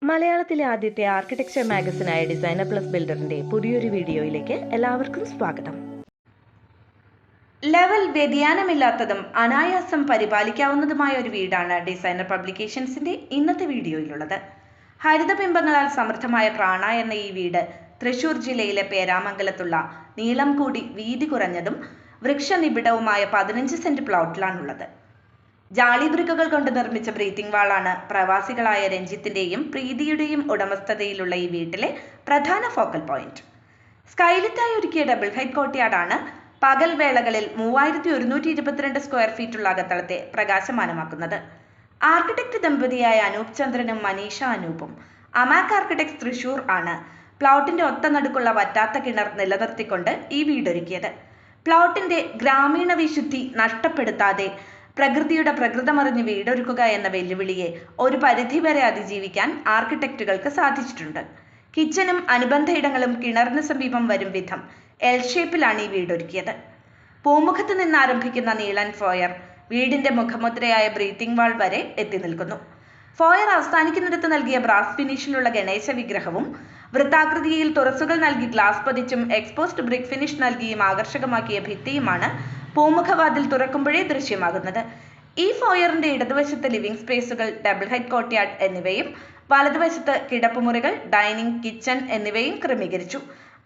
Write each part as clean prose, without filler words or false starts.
മലയാളത്തിലെ ആദ്യത്തെ architecture മാഗസിനായ designer plus ബിൽഡറിന്റെ പുതിയൊരു വീഡിയോയിലേക്ക് എല്ലാവർക്കും സ്വാഗതം. ലെവൽ വ്യതിയാനമില്ലാത്തതും അനായാസം പരിപാലിക്കാവുന്നതുമായ ഒരു വീടാണ് ഡിസൈനർ പബ്ലിക്കേഷൻസിന്റെ ഇന്നത്തെ വീഡിയോയിലുള്ളത്. ഹരിതബിംബങ്ങളാൽ സമൃദ്ധമായ പ്രാണ എന്ന ഈ വീട് തൃശൂർ ജില്ലയിലെ പേരാമംഗലത്തുള്ള നീളം കൂടി വീതി കുറഞ്ഞതും വൃക്ഷനിബിഡവുമായ 15 സെന്റ് പ്ലോട്ടിലാണുള്ളത്. ജാളി ബ്രിക്കുകൾ കൊണ്ട് നിർമ്മിച്ച ബ്രീത്തിംഗ് വാളാണ് പ്രവാസികളായ രഞ്ജിത്തിന്റെയും പ്രീതിയുടെയും ഉടമസ്ഥതയിലുള്ള ഈ വീട്ടിലെ പ്രധാന ഫോക്കൽ പോയിന്റ്. സ്കൈലിറ്റായി ഒരുക്കിയ ഡബിൾ ഹൈറ്റ് കോർട്ട്യാർഡാണ് പകൽ വേളകളിൽ 3122 സ്ക്വയർ ഫീറ്റുള്ള അകത്തളത്തെ പ്രകാശമാനമാക്കുന്നത്. ആർക്കിടെക്ട് ദമ്പതിയായ അനൂപ് ചന്ദ്രനും മനീഷ അനൂപും അമാക് ആർക്കിടെക്ട്സ് തൃശൂർ ആണ് പ്ലോട്ടിന്റെ ഒത്ത നടുക്കുള്ള വറ്റാത്ത കിണർ നിലനിർത്തിക്കൊണ്ട് ഈ വീടൊരുക്കിയത്. പ്ലോട്ടിന്റെ ഗ്രാമീണ വിശുദ്ധി നഷ്ടപ്പെടുത്താതെ പ്രകൃതിയുടെ പ്രകൃതമറിഞ്ഞ് വീടൊരുക്കുക എന്ന വെല്ലുവിളിയെ ഒരു പരിധിവരെ അതിജീവിക്കാൻ ആർക്കിടെക്റ്റുകൾക്ക് സാധിച്ചിട്ടുണ്ട്. കിച്ചനും അനുബന്ധ ഇടങ്ങളും കിണറിന് സമീപം വരും വിധം എൽ ഷേപ്പിലാണ് ഈ വീടൊരുക്കിയത്. പൂമുഖത്ത് നിന്ന് ആരംഭിക്കുന്ന നീളൻ ഫോയർ വീടിന്റെ മുഖമുദ്രയായ ബ്രീത്തിംഗ് വാൾ വരെ എത്തി നിൽക്കുന്നു. ഫോയർ അവസാനിക്കുന്നിടത്ത് നൽകിയ ബ്രാസ് ഫിനിഷിലുള്ള ഗണേശ വിഗ്രഹവും വൃത്താകൃതിയിൽ തുറസുകൾ നൽകി ഗ്ലാസ് പതിച്ചും എക്സ്പോസ്ഡ് ബ്രിക്ക് ഫിനിഷ് നൽകിയും ആകർഷകമാക്കിയ ഭിത്തിയുമാണ് പൂമുഖവാതിൽ തുറക്കുമ്പോഴേ ദൃശ്യമാകുന്നത്. ഈ ഫോയറിന്റെ ഇടതുവശത്ത് ലിവിംഗ് സ്പേസുകൾ, ഡബിൾ ഹൈറ്റ് കോർട്ട്യാർഡ് എന്നിവയും വലതുവശത്ത് കിടപ്പുമുറികൾ, ഡൈനിങ്, കിച്ചൺ എന്നിവയും ക്രമീകരിച്ചു.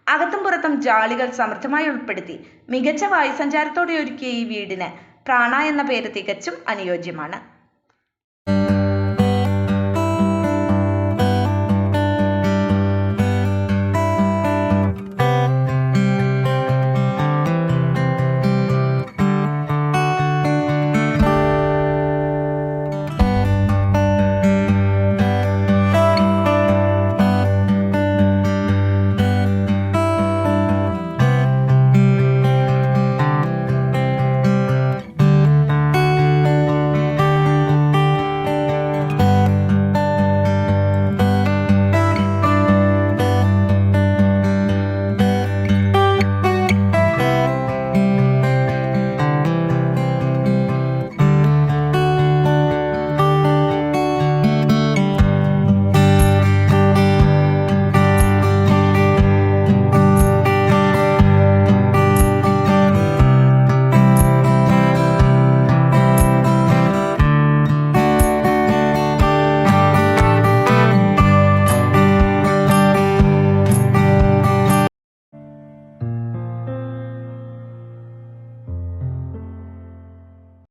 അകത്തും പുറത്തും ജാളികൾ സമൃദ്ധമായി ഉൾപ്പെടുത്തി മികച്ച വായുസഞ്ചാരത്തോടെ ഒരുക്കിയ ഈ വീടിന് പ്രാണ എന്ന പേര് തികച്ചും അനുയോജ്യമാണ്.